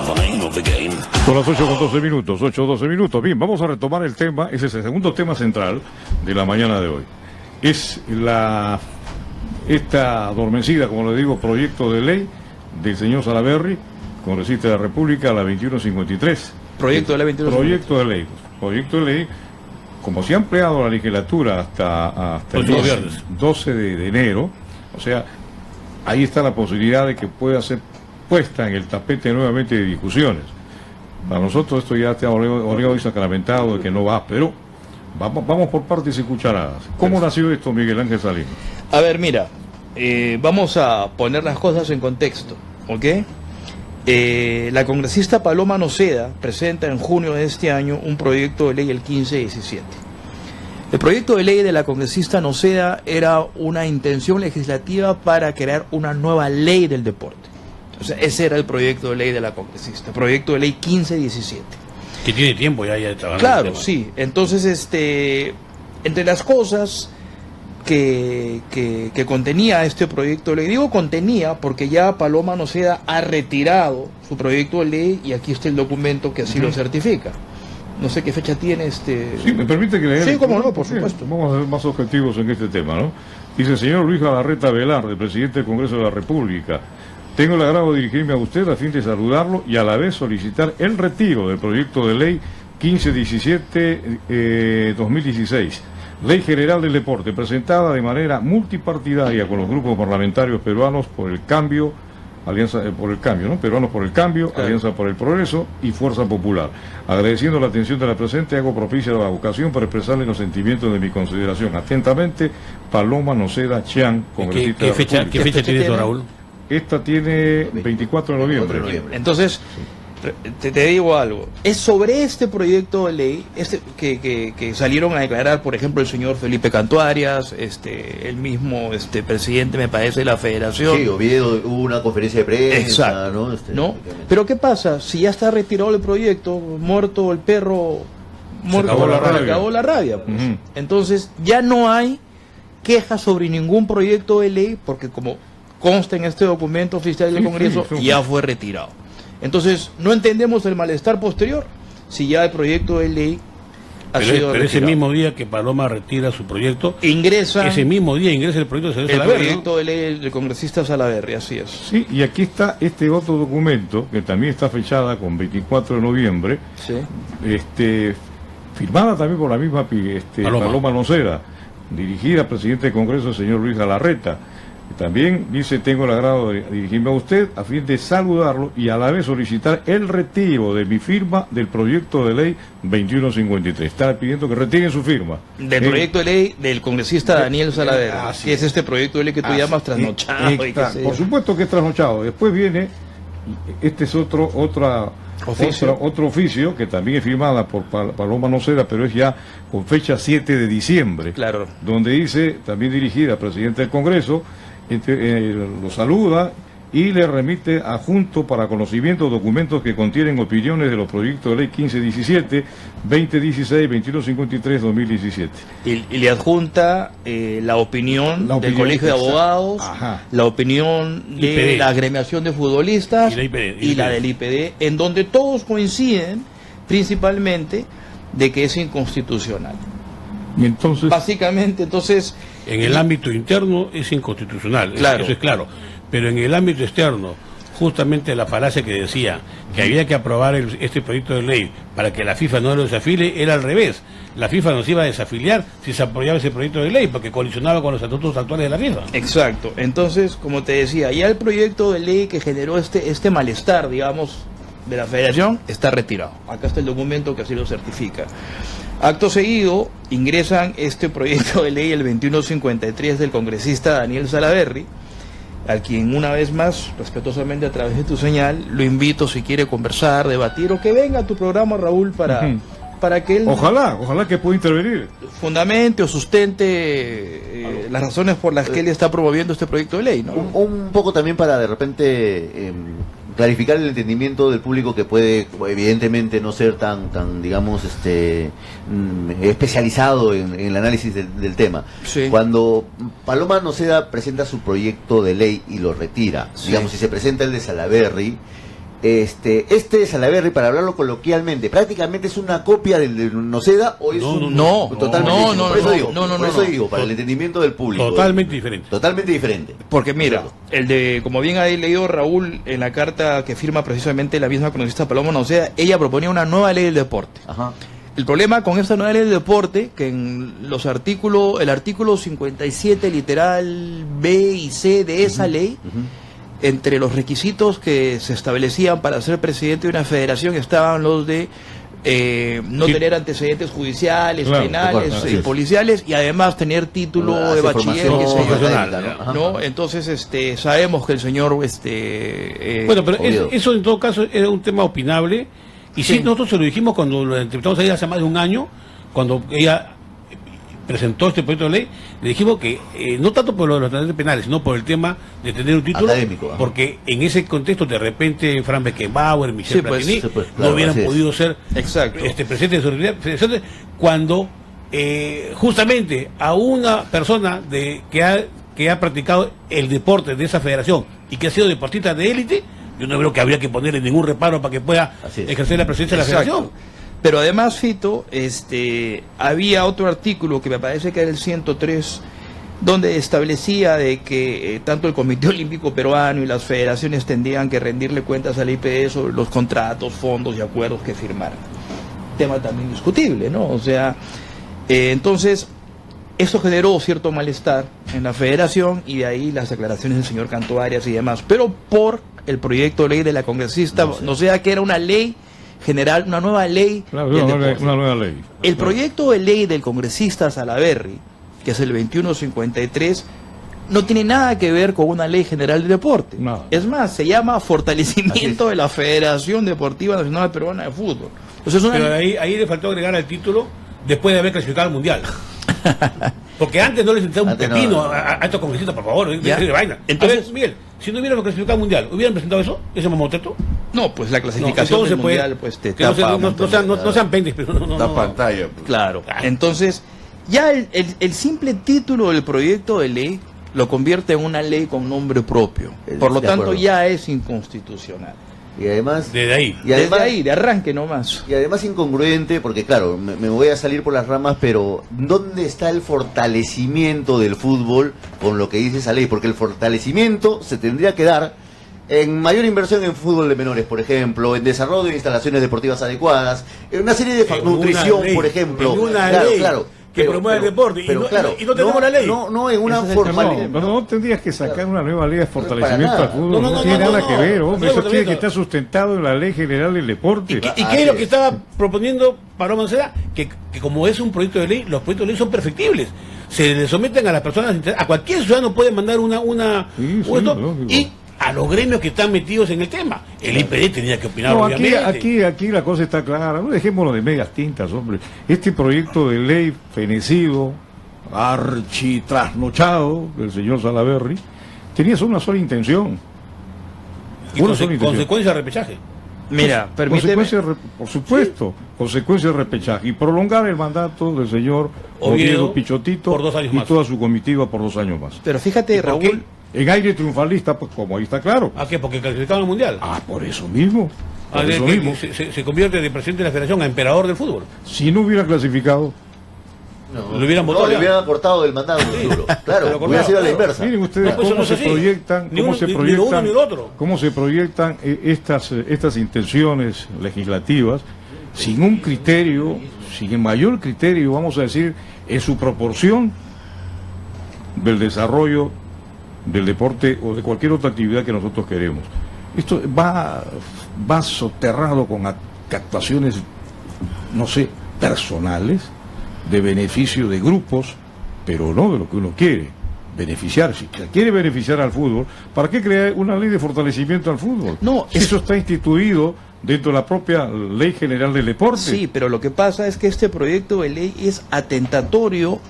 Son las 8:12, 8:12 minutos. Bien, vamos a retomar el tema, ese es el segundo tema central de la mañana de hoy. Es esta adormecida, como le digo, proyecto de ley del señor Salaverry, congresista de la República, la 2153. Proyecto de ley 2153. Proyecto de ley, como se ha empleado la legislatura hasta el 12 de enero, o sea, ahí está la posibilidad de que pueda ser puesta en el tapete nuevamente de discusiones. Para nosotros esto ya está obligado y sacramentado de que no va, pero vamos por partes y cucharadas. ¿Cómo nació esto, Miguel Ángel Salinas? A ver, mira, vamos a poner las cosas en contexto, ¿ok? La congresista Paloma Noceda presenta en junio de este año un proyecto de ley, el 1517. El proyecto de ley de la congresista Noceda era una intención legislativa para crear una nueva ley del deporte. O sea, ese era el proyecto de ley de la congresista, proyecto de ley 1517. Que tiene tiempo ya de trabajar. Claro, sí. Entonces, entre las cosas que contenía este proyecto de ley, digo contenía porque ya Paloma Noceda ha retirado su proyecto de ley y aquí está el documento que así lo certifica. No sé qué fecha tiene Sí, me permite que le Sí, cómo no, por supuesto. Vamos a ser más objetivos en este tema, ¿no? Dice el señor Luis Galarreta Velarde, presidente del Congreso de la República. Tengo el agrado de dirigirme a usted a fin de saludarlo y a la vez solicitar el retiro del proyecto de ley 1517-2016, Ley General del Deporte, presentada de manera multipartidaria con los grupos parlamentarios peruanos por el cambio, Alianza por el Cambio, ¿no? Peruanos por el Cambio, claro. Alianza por el Progreso y Fuerza Popular. Agradeciendo la atención de la presente, hago propicia la ocasión para expresarle los sentimientos de mi consideración. Atentamente, Paloma Noceda Chiang, congresista de la República. ¿Qué fecha tiene eso, Raúl? Esta tiene 24 de noviembre. Entonces, te digo algo. Es sobre este proyecto de ley que salieron a declarar, por ejemplo, el señor Felipe Cantuarias, el mismo presidente, me parece, de la Federación. Sí, Oviedo, hubo una conferencia de prensa. Exacto. ¿No? Pero ¿qué pasa? Si ya está retirado el proyecto, muerto el perro, muerto, se acabó la rabia. Pues. Entonces, ya no hay quejas sobre ningún proyecto de ley, porque como consta en este documento oficial del Congreso, ya fue retirado. Entonces, no entendemos el malestar posterior si ya el proyecto de ley ha sido retirado. Pero ese mismo día que Paloma retira su proyecto, ese mismo día ingresa el proyecto de Salaverry, proyecto de ley del congresista Salaverry, así es. Sí, y aquí está este otro documento, que también está fechada con 24 de noviembre, firmada también por la misma Paloma Noceda, dirigida al presidente del Congreso, el señor Luis Galarreta. También dice, tengo el agrado de dirigirme a usted a fin de saludarlo y a la vez solicitar el retiro de mi firma del proyecto de ley 2153. Está pidiendo que retiren su firma. Del proyecto de ley del congresista Daniel Salaverry, que es este proyecto de ley que tú llamas trasnochado. Por supuesto que es trasnochado. Después viene, este es otro oficio que también es firmada por Paloma Noceda, pero es ya con fecha 7 de diciembre, claro, donde dice, también dirigida al presidente del Congreso, lo saluda y le remite adjunto para conocimiento documentos que contienen opiniones de los proyectos de ley 1517, 2016, 2153, 2017. Y le adjunta la opinión del Colegio de Abogados, la opinión de la agremiación de futbolistas y la del IPD, en donde todos coinciden principalmente de que es inconstitucional. Y entonces, básicamente, en el ámbito interno es inconstitucional, claro. Eso es claro, pero en el ámbito externo, justamente la falacia que decía que había que aprobar este proyecto de ley para que la FIFA no lo desafile, era al revés. La FIFA nos iba a desafiliar si se apoyaba ese proyecto de ley, porque colisionaba con los estatutos actuales de la FIFA. Exacto. Entonces, como te decía, ya el proyecto de ley que generó este malestar, digamos, de la Federación, está retirado. Acá está el documento que así lo certifica. Acto seguido, ingresan este proyecto de ley, el 2153, del congresista Daniel Salaverry, al quien una vez más, respetuosamente a través de tu señal, lo invito si quiere conversar, debatir, o que venga a tu programa, Raúl, para que él... Ojalá que pueda intervenir. Fundamente o sustente las razones por las que él está promoviendo este proyecto de ley, ¿no? Un poco también para de repente clarificar el entendimiento del público que puede evidentemente no ser tan digamos especializado en el análisis del tema. Sí. Cuando Paloma Noceda presenta su proyecto de ley y lo retira, sí, digamos, si se presenta el de Salaverry, Este de Salaverry, para hablarlo coloquialmente, prácticamente es una copia del de Noceda o es totalmente digo, para el entendimiento del público. Totalmente diferente. Totalmente diferente. Porque mira, como bien ha leído Raúl en la carta que firma precisamente la misma congresista Paloma Noceda, ella proponía una nueva ley del deporte. Ajá. El problema con esta nueva ley del deporte, que en los el artículo 57 literal B y C de esa ley, entre los requisitos que se establecían para ser presidente de una federación estaban los de no tener antecedentes judiciales, penales, policiales, y además tener título de bachiller, que se ¿no? Entonces sabemos que el señor bueno, pero eso en todo caso era un tema opinable, y sí, nosotros se lo dijimos cuando lo entrevistamos a ella hace más de un año, cuando ella presentó este proyecto de ley, le dijimos que no tanto por los antecedentes penales, sino por el tema de tener un título académico, porque en ese contexto de repente Frank Beckenbauer, Michel Platini no hubieran podido ser presidentes de su federación, cuando justamente a una persona que ha practicado el deporte de esa federación y que ha sido deportista de élite, yo no creo que habría que ponerle ningún reparo para que pueda ejercer la presidencia de la federación. Pero además, Fito, había otro artículo que me parece que era el 103, donde establecía de que tanto el Comité Olímpico Peruano y las federaciones tendrían que rendirle cuentas al IPD sobre los contratos, fondos y acuerdos que firmaran. Tema también discutible, ¿no? O sea, entonces, esto generó cierto malestar en la federación, y de ahí las declaraciones del señor Canto Arias y demás. Pero por el proyecto de ley de la congresista, no sea que era una ley general, una nueva ley. Claro, una nueva ley. El proyecto de ley del congresista Salaverry, que es el 2153, no tiene nada que ver con una ley general de deporte. No. Es más, se llama Fortalecimiento de la Federación Deportiva Nacional Peruana de Fútbol. Entonces, pero ahí le faltó agregar al título después de haber clasificado al Mundial. Porque antes no les sentaba un pepino a estos congresistas, por favor, de vaina. Entonces, a ver, Miguel, si no hubiéramos clasificado al Mundial, ¿hubieran presentado eso? ¿Ese mamoteto? No, pues la clasificación del Mundial, pues te tapa. No sean pendes, pero no. Pantalla. Pues. Claro. Entonces, ya el simple título del proyecto de ley lo convierte en una ley con nombre propio. Por lo tanto, ya es inconstitucional. Y además, desde ahí, de arranque nomás. Y además incongruente, porque claro, me voy a salir por las ramas, pero ¿dónde está el fortalecimiento del fútbol con lo que dice esa ley? Porque el fortalecimiento se tendría que dar en mayor inversión en fútbol de menores, por ejemplo, en desarrollo de instalaciones deportivas adecuadas, en una serie de nutrición, por ejemplo. Claro. Que promueve el deporte, y no tenemos la ley. No en una formalidad. No tendrías que sacar una nueva ley de fortalecimiento al fútbol. No tiene nada que ver, hombre. Eso tiene que estar sustentado en la Ley General del Deporte. ¿Y qué es lo que estaba proponiendo Paloma Noceda? Que como es un proyecto de ley, los proyectos de ley son perfectibles. Se le someten a las personas, a cualquier ciudadano puede mandar y a los gremios que están metidos en el tema. El IPD tenía que opinar, obviamente. Aquí la cosa está clara. No dejémoslo de medias tintas, hombre. Este proyecto de ley fenecido, architrasnochado del señor Salaverry, tenía una sola intención. Consecuencia de repechaje. Mira, permíteme. Por supuesto, consecuencia de repechaje. Y prolongar el mandato del señor Oviedo Pichotito por 2 años más. Y toda su comitiva por 2 años más. Pero fíjate, Raúl. En aire triunfalista, pues como ahí está claro. ¿A qué? ¿Porque clasificaron al Mundial? Por eso mismo. Se convierte de presidente de la federación a emperador del fútbol. Si no hubiera clasificado, lo hubieran votado. Le hubieran cortado del mandato. Claro, hubiera sido a la inversa. Miren ustedes cómo se proyectan estas intenciones legislativas sin un criterio, sin el mayor criterio, vamos a decir, en su proporción del desarrollo del deporte o de cualquier otra actividad que nosotros queremos. Esto va soterrado con actuaciones, no sé, personales, de beneficio de grupos, pero no de lo que uno quiere, beneficiar. Si quiere beneficiar al fútbol, ¿para qué crear una ley de fortalecimiento al fútbol? No, eso está instituido dentro de la propia Ley General del Deporte. Sí, pero lo que pasa es que este proyecto de ley es atentatorio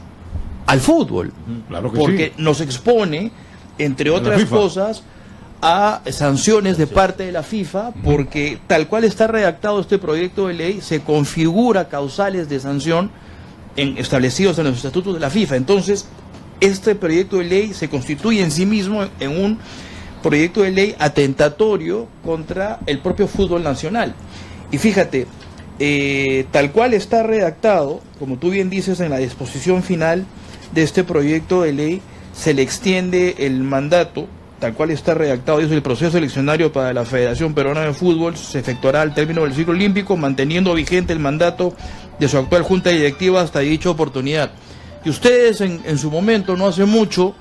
al fútbol, claro que porque nos expone, entre otras cosas, a sanciones de parte de la FIFA, porque tal cual está redactado este proyecto de ley, se configura causales de sanción establecidos en los estatutos de la FIFA. Entonces, este proyecto de ley se constituye en sí mismo en un proyecto de ley atentatorio contra el propio fútbol nacional. Y fíjate, tal cual está redactado, como tú bien dices en la disposición final de este proyecto de ley, se le extiende el mandato, tal cual está redactado, dice: el proceso seleccionario para la Federación Peruana de Fútbol se efectuará al término del ciclo olímpico, manteniendo vigente el mandato de su actual junta directiva hasta dicha oportunidad. Y ustedes en su momento, no hace mucho,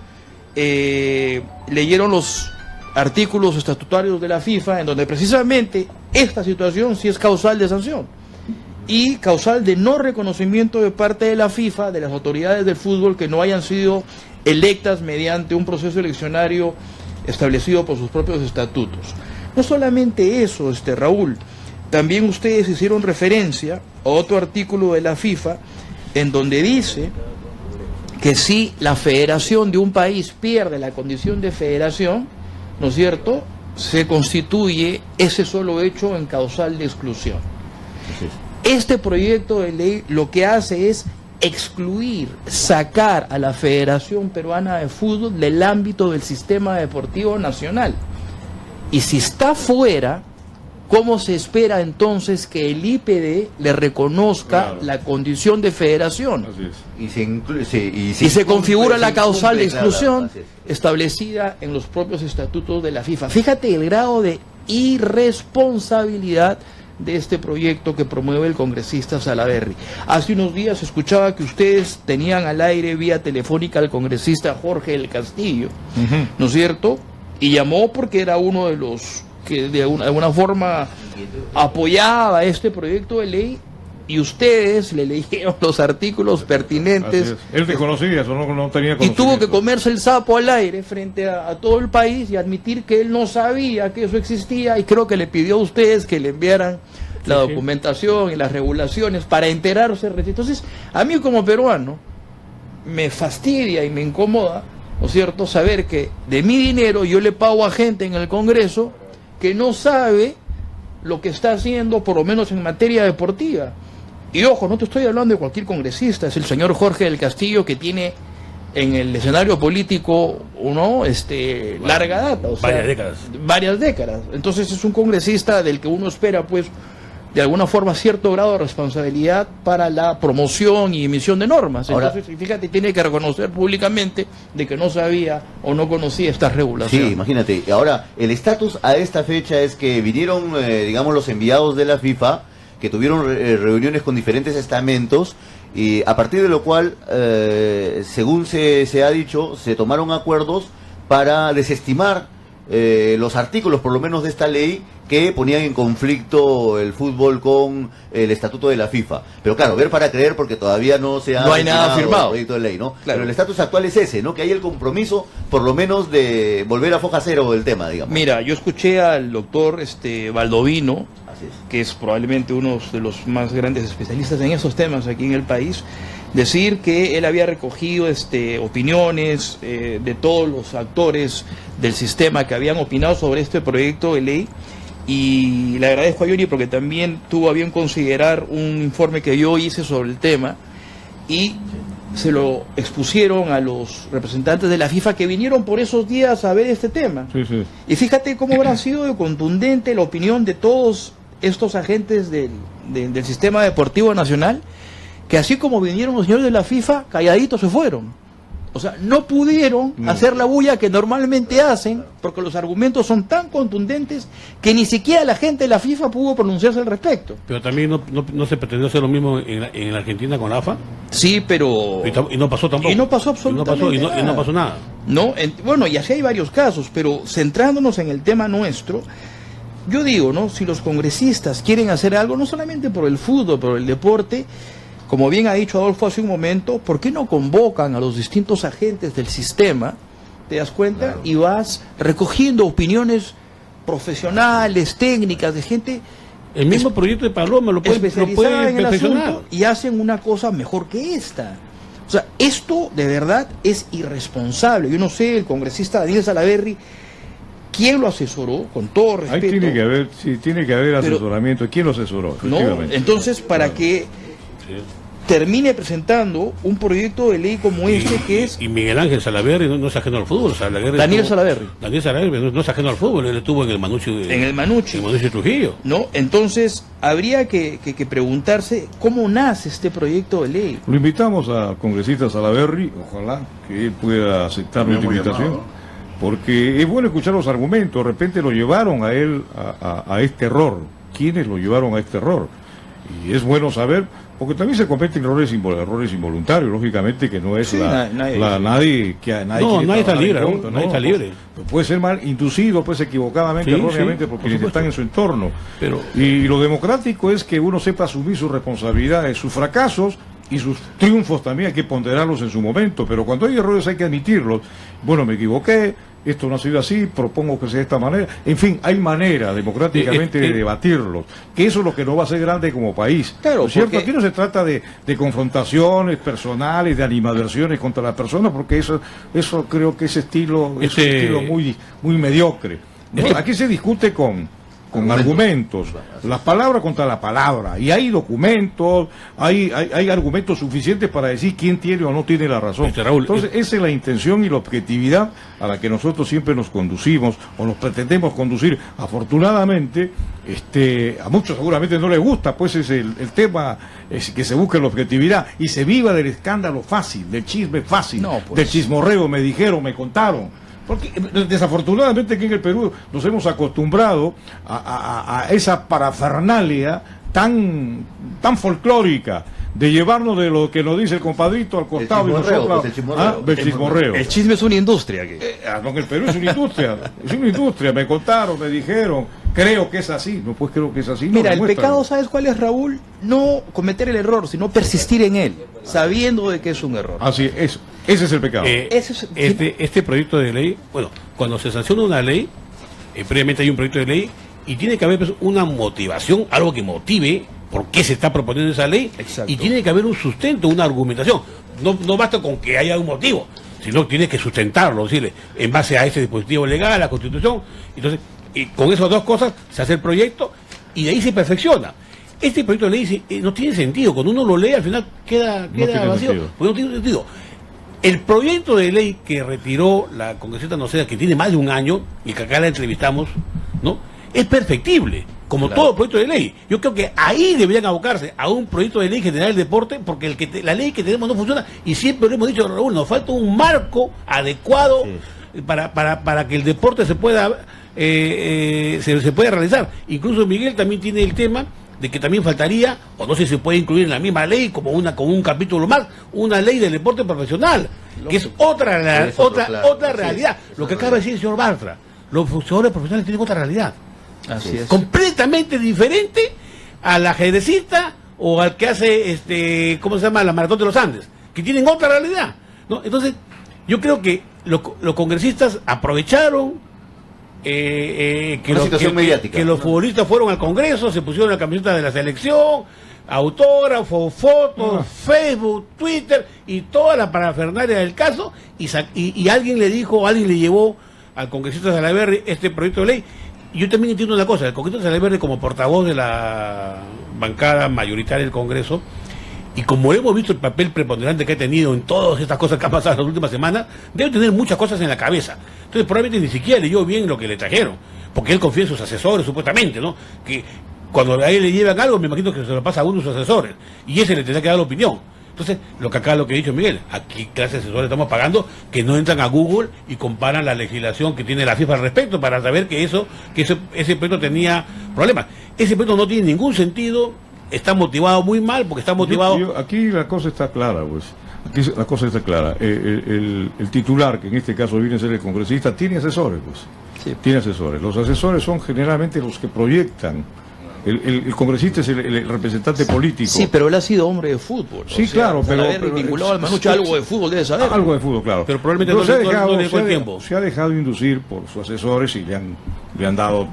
leyeron los artículos estatutarios de la FIFA, en donde precisamente esta situación sí es causal de sanción y causal de no reconocimiento de parte de la FIFA, de las autoridades del fútbol, que no hayan sido electas mediante un proceso eleccionario establecido por sus propios estatutos. No solamente eso, Raúl, también ustedes hicieron referencia a otro artículo de la FIFA en donde dice que si la federación de un país pierde la condición de federación, ¿no es cierto?, se constituye ese solo hecho en causal de exclusión. Este proyecto de ley lo que hace es excluir, sacar a la Federación Peruana de Fútbol del ámbito del sistema deportivo nacional. Y si está fuera, ¿cómo se espera entonces que el IPD le reconozca la condición de federación? Y se configura la causal de exclusión establecida en los propios estatutos de la FIFA. Fíjate el grado de irresponsabilidad de este proyecto que promueve el congresista Salaverry. Hace unos días escuchaba que ustedes tenían al aire vía telefónica al congresista Jorge del Castillo, ¿no es cierto? Y llamó porque era uno de los que de alguna forma apoyaba este proyecto de ley, y ustedes le leyeron los artículos pertinentes. Él desconocía eso, no tenía conocimiento. Y tuvo que comerse el sapo al aire frente a todo el país y admitir que él no sabía que eso existía, y creo que le pidió a ustedes que le enviaran la documentación y las regulaciones para enterarse. Entonces, a mí como peruano me fastidia y me incomoda, ¿no es cierto?, saber que de mi dinero yo le pago a gente en el Congreso que no sabe lo que está haciendo, por lo menos en materia deportiva. Y ojo, no te estoy hablando de cualquier congresista, es el señor Jorge del Castillo, que tiene en el escenario político larga data, o sea, varias décadas. Entonces es un congresista del que uno espera, pues, de alguna forma, cierto grado de responsabilidad para la promoción y emisión de normas. Entonces, fíjate, tiene que reconocer públicamente de que no sabía o no conocía estas regulaciones. Sí, imagínate. Ahora, el estatus a esta fecha es que vinieron, digamos, los enviados de la FIFA, que tuvieron reuniones con diferentes estamentos, y a partir de lo cual, según se ha dicho, se tomaron acuerdos para desestimar los artículos, por lo menos de esta ley, que ponían en conflicto el fútbol con el estatuto de la FIFA. Pero claro, ver para creer, porque todavía no se ha nada firmado el proyecto de ley, ¿no? Claro. Pero el estatus actual es ese, ¿no? Que hay el compromiso, por lo menos, de volver a foja cero del tema, digamos. Mira, yo escuché al doctor Baldovino, que es probablemente uno de los más grandes especialistas en esos temas aquí en el país, decir que él había recogido opiniones de todos los actores del sistema que habían opinado sobre este proyecto de ley, y le agradezco a Yuri porque también tuvo a bien considerar un informe que yo hice sobre el tema, y se lo expusieron a los representantes de la FIFA que vinieron por esos días a ver este tema. Y fíjate cómo habrá sido de contundente la opinión de todos estos agentes del sistema deportivo nacional, que así como vinieron los señores de la FIFA, calladitos se fueron. O sea, no pudieron hacer la bulla que normalmente hacen, porque los argumentos son tan contundentes que ni siquiera la gente de la FIFA pudo pronunciarse al respecto. Pero también no se pretendió hacer lo mismo en la Argentina con la AFA. Sí, pero... Y no pasó tampoco. Y no pasó absolutamente nada. Y no pasó nada. ¿No? Bueno, y así hay varios casos, pero centrándonos en el tema nuestro, yo digo, ¿no? Si los congresistas quieren hacer algo, no solamente por el fútbol, por el deporte, como bien ha dicho Adolfo hace un momento, ¿por qué no convocan a los distintos agentes del sistema? ¿Te das cuenta? Claro. Y vas recogiendo opiniones profesionales, técnicas, de gente... El mismo proyecto de Paloma lo puede perfeccionar. Y hacen una cosa mejor que esta. O sea, esto de verdad es irresponsable. Yo no sé, el congresista Daniel Salaverry, ¿quién lo asesoró? Con todo respeto. Ahí tiene que haber asesoramiento. ¿Quién lo asesoró? ¿No? Entonces, para que termine presentando un proyecto de ley como este que es... Y Miguel Ángel Salaverry no es ajeno al fútbol. Daniel Salaverry no es ajeno al fútbol, él estuvo en el Manucci. En el Manucci Trujillo. ¿No? Entonces, habría que preguntarse cómo nace este proyecto de ley. Lo invitamos al congresista Salaverry, ojalá que él pueda aceptar nuestra invitación, porque es bueno escuchar los argumentos. De repente lo llevaron a él a este error. ¿Quiénes lo llevaron a este error? Y es bueno saber, porque también se cometen errores involuntarios, lógicamente, que no es sí, nadie está libre, nadie está libre. Puede ser mal inducido, pues equivocadamente, erróneamente, por quienes están en su entorno. Pero, y lo democrático es que uno sepa asumir sus responsabilidades, sus fracasos y sus triunfos también hay que ponderarlos en su momento, pero cuando hay errores hay que admitirlos. Bueno, me equivoqué, esto no ha sido así, propongo que sea de esta manera. En fin, hay manera democráticamente de debatirlos, que eso es lo que nos va a hacer grande como país. Claro, ¿no es cierto? Aquí no se trata de confrontaciones personales, de animadversiones contra las personas, porque eso creo que ese estilo es un estilo muy mediocre. No, aquí se discute con argumentos, las palabras contra la palabra, y hay documentos, hay argumentos suficientes para decir quién tiene o no tiene la razón. Entonces esa es la intención y la objetividad a la que nosotros siempre nos conducimos o nos pretendemos conducir. Afortunadamente, a muchos seguramente no les gusta, pues es el tema, es que se busque la objetividad y se viva del escándalo fácil, del chisme fácil, del chismorreo, me dijeron, me contaron. Porque desafortunadamente aquí en el Perú nos hemos acostumbrado a esa parafernalia tan folclórica de llevarnos de lo que nos dice el compadrito al costado y nosotros del chismorreo. El chisme es una industria aquí. No, en el Perú es una industria, me contaron, me dijeron, creo que es así, no pues creo que es así. Mira, el pecado, ¿sabes cuál es, Raúl? No cometer el error, sino persistir en él, sabiendo de que es un error. Así es, ese es el pecado. Este proyecto de ley, bueno, cuando se sanciona una ley, previamente hay un proyecto de ley y tiene que haber pues, una motivación, algo que motive por qué se está proponiendo esa ley. Exacto. Y tiene que haber un sustento, una argumentación. No basta con que haya un motivo, sino tienes que sustentarlo, decirle, en base a ese dispositivo legal, a la Constitución. Entonces, y con esas dos cosas se hace el proyecto y de ahí se perfecciona. Este proyecto de ley no tiene sentido. Cuando uno lo lee, al final queda vacío. Porque no tiene sentido. El proyecto de ley que retiró la congresista Noceda, que tiene más de un año, y que acá la entrevistamos, ¿no? Es perfectible, como todo proyecto de ley. Yo creo que ahí deberían abocarse a un proyecto de ley general del deporte, porque la ley que tenemos no funciona, y siempre lo hemos dicho, Raúl, nos falta un marco adecuado para que el deporte se pueda realizar. Incluso Miguel también tiene el tema de que también faltaría, o no sé si se puede incluir en la misma ley, como un capítulo más, una ley del deporte profesional, que es otra realidad. Lo que acaba de decir el señor Bartra, los jugadores profesionales tienen otra realidad. Así es. Completamente diferente al ajedrecista o al que hace, ¿cómo se llama? La Maratón de los Andes, que tienen otra realidad, ¿no? Entonces, yo creo que los congresistas aprovecharon que los futbolistas fueron al Congreso, se pusieron la camiseta de la selección, autógrafos, fotos, Facebook, Twitter y toda la parafernalia del caso, y alguien le dijo, alguien le llevó al congresista Salaverry este proyecto de ley. Y yo también entiendo una cosa, el congresista Salaverry, como portavoz de la bancada mayoritaria del Congreso, y como hemos visto el papel preponderante que ha tenido en todas estas cosas que han pasado en las últimas semanas, debe tener muchas cosas en la cabeza. Entonces probablemente ni siquiera leyó bien lo que le trajeron, porque él confía en sus asesores, supuestamente, ¿no? Que cuando a él le llevan algo, me imagino que se lo pasa a uno de sus asesores, y ese le tendrá que dar la opinión. Entonces, lo que ha dicho Miguel, aquí clase de asesores estamos pagando que no entran a Google y comparan la legislación que tiene la FIFA al respecto para saber que ese proyecto tenía problemas. Ese proyecto no tiene ningún sentido, está motivado muy mal, porque está motivado... Aquí la cosa está clara, pues. Aquí la cosa está clara. El titular, que en este caso viene a ser el congresista, tiene asesores, pues. Sí. Tiene asesores. Los asesores son generalmente los que proyectan. El congresista es el representante político. Sí, pero él ha sido hombre de fútbol. Sí, claro, pero vinculado al Manucci, algo de fútbol debe saber. Algo de fútbol, claro. Pero probablemente se ha dejado inducir por sus asesores y le han dado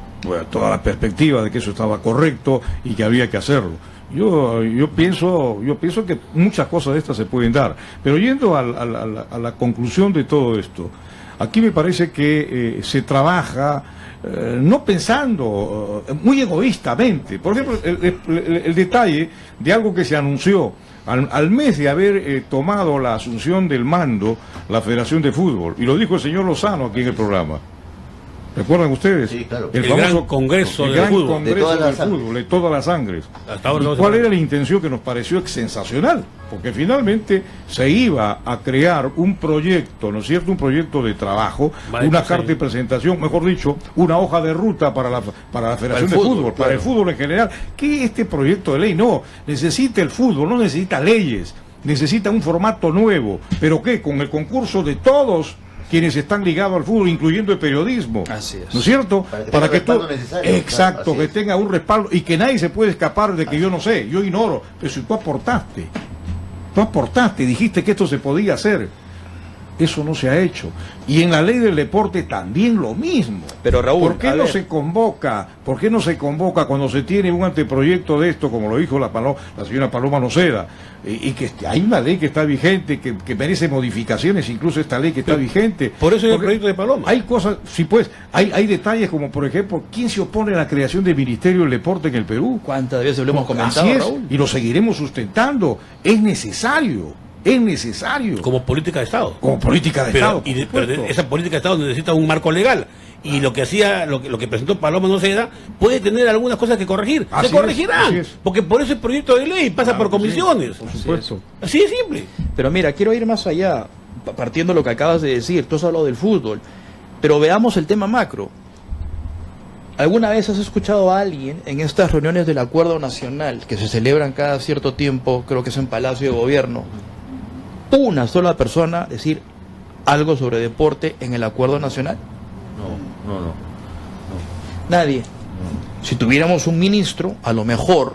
toda la perspectiva de que eso estaba correcto y que había que hacerlo. Yo pienso que muchas cosas de estas se pueden dar, pero yendo a la conclusión de todo esto, aquí me parece que se trabaja no pensando, muy egoístamente. Por ejemplo, el detalle de algo que se anunció al mes de haber tomado la asunción del mando la Federación de Fútbol, y lo dijo el señor Lozano aquí en el programa. ¿Recuerdan ustedes? Sí, claro. El gran congreso del fútbol. Congreso del fútbol, de todas las sangres. ¿Y cuál era la intención que nos pareció sensacional? Porque finalmente se iba a crear un proyecto, ¿no es cierto? Un proyecto de trabajo, una carta de presentación, mejor dicho, una hoja de ruta para la Federación de Fútbol, para el fútbol en general. ¿Qué este proyecto de ley? No, necesita el fútbol, no necesita leyes, necesita un formato nuevo. ¿Pero qué? Con el concurso de todos quienes están ligados al fútbol, incluyendo el periodismo. Así es. ¿No es cierto? Para que todo exacto, claro, que tenga un respaldo y que nadie se puede escapar de que yo no sé, yo ignoro. Pero si tú aportaste, dijiste que esto se podía hacer. Eso no se ha hecho. Y en la ley del deporte también lo mismo. Pero Raúl, ¿por qué no se convoca? ¿Por qué no se convoca cuando se tiene un anteproyecto de esto, como lo dijo la señora Paloma Noceda? Y que hay una ley que está vigente, que merece modificaciones, incluso esta ley que está vigente. Por eso es el proyecto de Paloma. Hay cosas, sí, pues, hay detalles como, por ejemplo, ¿quién se opone a la creación del Ministerio del Deporte en el Perú? ¿Cuántas veces lo hemos comentado, Así es, Raúl? y lo seguiremos sustentando. Es necesario. Es necesario. Como política de Estado. Como política de Estado. Pero esa política de Estado necesita un marco legal. Y lo que hacía, lo que presentó Paloma Noceda, puede tener algunas cosas que corregir. Así se corregirán. así es. Porque por eso el proyecto de ley pasa por comisiones. Por supuesto. Así de simple. Pero mira, quiero ir más allá, partiendo de lo que acabas de decir. Tú has hablado del fútbol, pero veamos el tema macro. ¿Alguna vez has escuchado a alguien en estas reuniones del Acuerdo Nacional, que se celebran cada cierto tiempo, creo que es en Palacio de Gobierno, una sola persona decir algo sobre deporte en el Acuerdo Nacional? No. Nadie. Si tuviéramos un ministro, a lo mejor,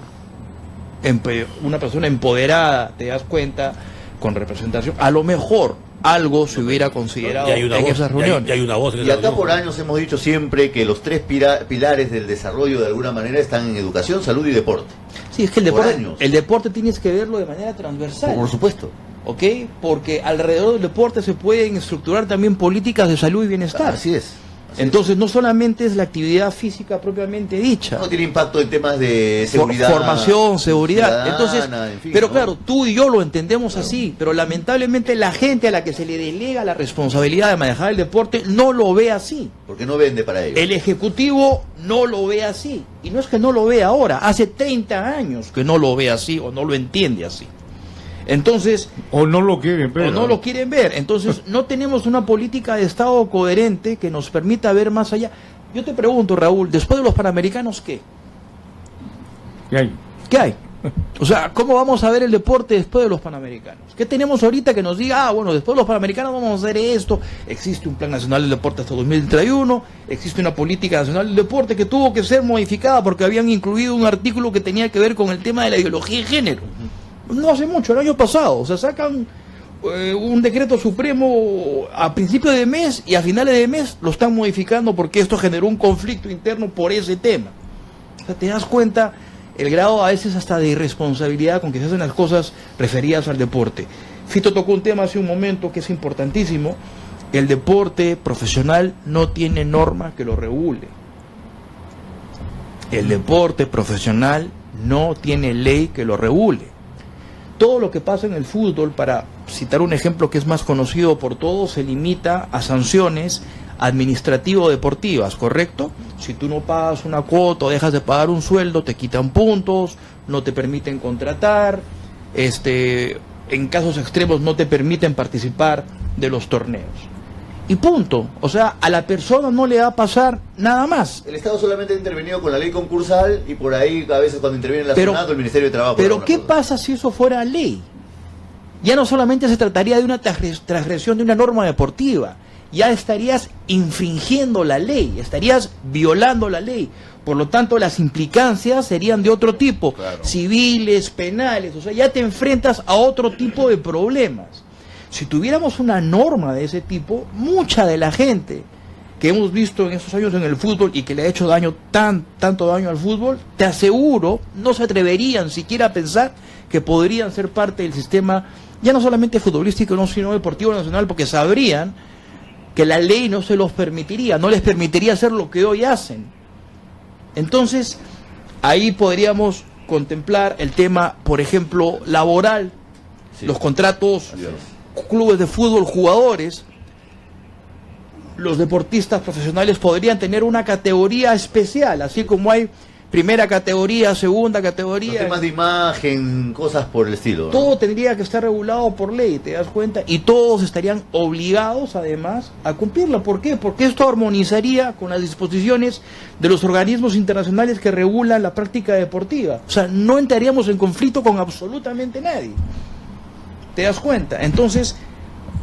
una persona empoderada, te das cuenta, con representación, a lo mejor algo se hubiera considerado en esas reuniones. Hay una voz en Y esa acá reunión. por años hemos dicho siempre que los tres pilares del desarrollo de alguna manera están en educación, salud y deporte. Sí, es que Por años. el deporte tienes que verlo de manera transversal. Por supuesto. ¿Ok? Porque alrededor del deporte se pueden estructurar también políticas de salud y bienestar. Así es. Entonces no solamente es la actividad física propiamente dicha. No tiene impacto en temas de seguridad. Formación, seguridad. ciudadana, Entonces, en fin, pero ¿no? claro, tú y yo lo entendemos así, pero lamentablemente la gente a la que se le delega la responsabilidad de manejar el deporte no lo ve así. Porque no vende para ello. El Ejecutivo no lo ve así. Y no es que no lo vea ahora, hace 30 años que no lo ve así o no lo entiende así. Entonces, O no lo quieren ver. o no lo quieren ver. Entonces, no tenemos una política de Estado coherente que nos permita ver más allá. Yo te pregunto, Raúl, después de los Panamericanos, ¿qué? ¿Qué hay? ¿Qué hay? O sea, ¿cómo vamos a ver el deporte después de los Panamericanos? ¿Qué tenemos ahorita que nos diga, bueno, después de los Panamericanos vamos a hacer esto? Existe un Plan Nacional del Deporte hasta 2031, existe una Política Nacional del Deporte que tuvo que ser modificada porque habían incluido un artículo que tenía que ver con el tema de la ideología de género. No hace mucho, el año pasado, o sea, sacan un decreto supremo a principios de mes y a finales de mes lo están modificando porque esto generó un conflicto interno por ese tema. O sea, te das cuenta el grado a veces hasta de irresponsabilidad con que se hacen las cosas referidas al deporte. Fito tocó un tema hace un momento que es importantísimo. El deporte profesional no tiene norma que lo regule. El deporte profesional no tiene ley que lo regule. Todo lo que pasa en el fútbol, para citar un ejemplo que es más conocido por todos, se limita a sanciones administrativo-deportivas, ¿correcto? Si tú no pagas una cuota o dejas de pagar un sueldo, te quitan puntos, no te permiten contratar, en casos extremos no te permiten participar de los torneos. Y punto. O sea, a la persona no le va a pasar nada más. El Estado solamente ha intervenido con la ley concursal y por ahí a veces cuando interviene la SUNAT o el Ministerio de Trabajo. Pero ¿qué pasa si eso fuera ley? Ya no solamente se trataría de una transgresión de una norma deportiva, ya estarías infringiendo la ley, estarías violando la ley. Por lo tanto, las implicancias serían de otro tipo, claro, civiles, penales, o sea, ya te enfrentas a otro tipo de problemas. Si tuviéramos una norma de ese tipo, mucha de la gente que hemos visto en estos años en el fútbol y que le ha hecho tanto daño al fútbol, te aseguro, no se atreverían siquiera a pensar que podrían ser parte del sistema, ya no solamente futbolístico, no, sino deportivo nacional, porque sabrían que la ley no se los permitiría, no les permitiría hacer lo que hoy hacen. Entonces, ahí podríamos contemplar el tema, por ejemplo, laboral, sí, los contratos, clubes de fútbol, jugadores. Los deportistas profesionales podrían tener una categoría especial, así como hay primera categoría, segunda categoría. Los temas de imagen, cosas por el estilo, ¿no? Todo tendría que estar regulado por ley, ¿te das cuenta? Y todos estarían obligados, además, a cumplirla. ¿Por qué? Porque esto armonizaría con las disposiciones de los organismos internacionales que regulan la práctica deportiva. O sea, no entraríamos en conflicto con absolutamente nadie. ¿Te das cuenta? Entonces,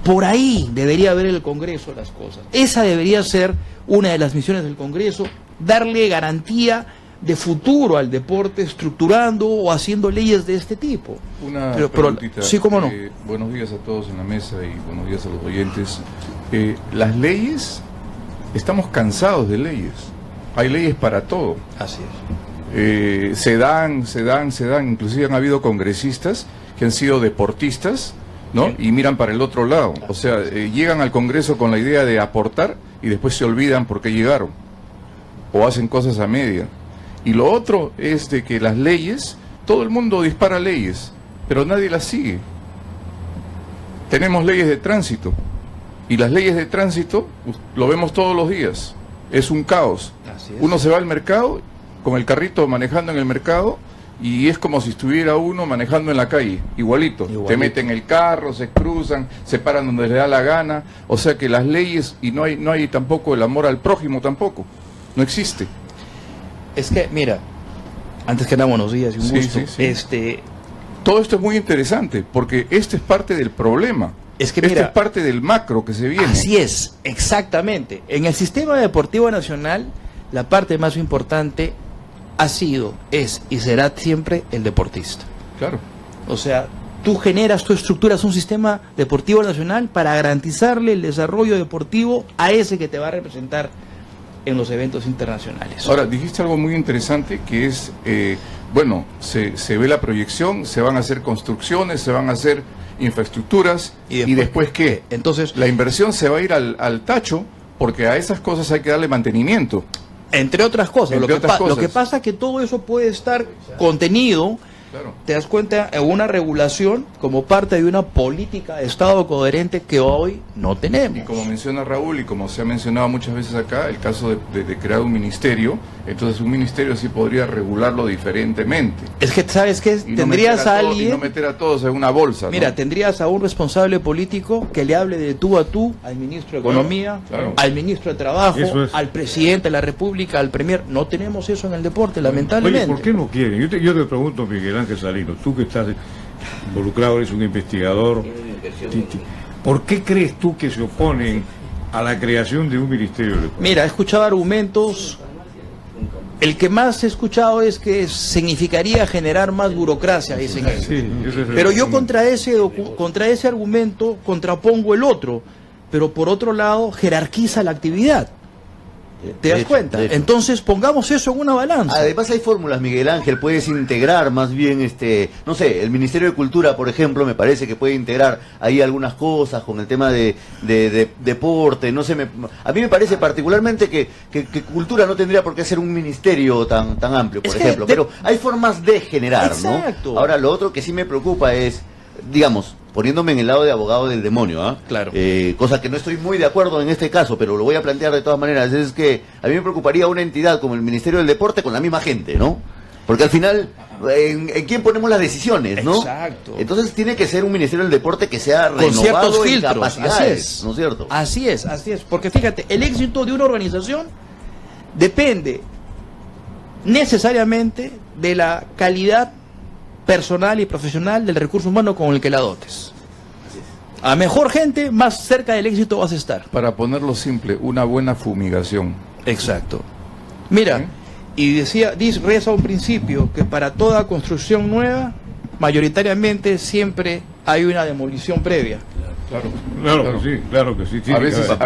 por ahí debería ver el Congreso las cosas. Esa debería ser una de las misiones del Congreso, darle garantía de futuro al deporte, estructurando o haciendo leyes de este tipo. Una preguntita. Sí, cómo no. Buenos días a todos en la mesa y buenos días a los oyentes. Las leyes, estamos cansados de leyes. Hay leyes para todo. Así es. Se dan. Inclusive han habido congresistas que han sido deportistas, ¿no? Y miran para el otro lado. O sea, llegan al Congreso con la idea de aportar y después se olvidan por qué llegaron. O hacen cosas a media. Y lo otro es de que las leyes, todo el mundo dispara leyes, pero nadie las sigue. Tenemos leyes de tránsito, y las leyes de tránsito lo vemos todos los días. Es un caos. Uno se va al mercado, con el carrito manejando en el mercado, y es como si estuviera uno manejando en la calle, igualito. Te meten el carro, se cruzan, se paran donde les da la gana. O sea que las leyes, y no hay tampoco el amor al prójimo tampoco, no existe. Es que, mira, antes que nada, buenos días y un gusto. Sí. Todo esto es muy interesante, porque este es parte del problema. Es que, mira, es parte del macro que se viene. Así es, exactamente. En el sistema deportivo nacional, la parte más importante ha sido, es y será siempre el deportista. Claro. O sea, tú estructuras un sistema deportivo nacional para garantizarle el desarrollo deportivo a ese que te va a representar en los eventos internacionales. Ahora, dijiste algo muy interesante que es, se ve la proyección, se van a hacer construcciones, se van a hacer infraestructuras, ¿y después qué? Entonces, la inversión se va a ir al tacho, porque a esas cosas hay que darle mantenimiento. Entre otras cosas. Lo que pasa es que todo eso puede estar contenido, claro, te das cuenta, en una regulación como parte de una política de Estado coherente que hoy no tenemos. Y como menciona Raúl, y como se ha mencionado muchas veces acá, el caso de crear un ministerio, entonces un ministerio sí podría regularlo diferentemente. Es que, ¿sabes qué? Tendrías a alguien... Y no meter a todos en una bolsa, mira, ¿no? Tendrías a un responsable político que le hable de tú a tú al ministro de Economía, claro, al ministro de Trabajo, al presidente de la República, al premier. No tenemos eso en el deporte, lamentablemente. Oye, ¿por qué no quieren? Yo te pregunto, Miguel Ángel Salinas, tú que estás involucrado, eres un investigador, ¿por qué crees tú que se oponen a la creación de un ministerio de deporte? Mira, he escuchado argumentos. El que más he escuchado es que significaría generar más burocracia, dicen ellos. Sí, pero yo contra ese argumento contrapongo el otro, pero por otro lado jerarquiza la actividad. ¿Te das cuenta? Entonces pongamos eso en una balanza. Además hay fórmulas, Miguel Ángel, puedes integrar más bien, no sé, el Ministerio de Cultura, por ejemplo, me parece que puede integrar ahí algunas cosas con el tema de deporte, no sé, a mí me parece particularmente que Cultura no tendría por qué ser un ministerio tan amplio, por ejemplo, pero hay formas de generar, exacto, ¿no? Ahora, lo otro que sí me preocupa es, digamos, poniéndome en el lado de abogado del demonio, claro, cosa que no estoy muy de acuerdo en este caso, pero lo voy a plantear de todas maneras, es que a mí me preocuparía una entidad como el Ministerio del Deporte con la misma gente, ¿no? Porque al final, ¿en quién ponemos las decisiones, no? Exacto. Entonces tiene que ser un Ministerio del Deporte que sea con renovado ciertos en filtros, capacidades, ¿no es cierto? Así es, porque fíjate, el éxito de una organización depende necesariamente de la calidad personal y profesional del recurso humano con el que la dotes. A mejor gente, más cerca del éxito vas a estar. Para ponerlo simple, una buena fumigación. Exacto. Mira, y reza un principio que para toda construcción nueva, mayoritariamente siempre hay una demolición previa. Claro que sí. A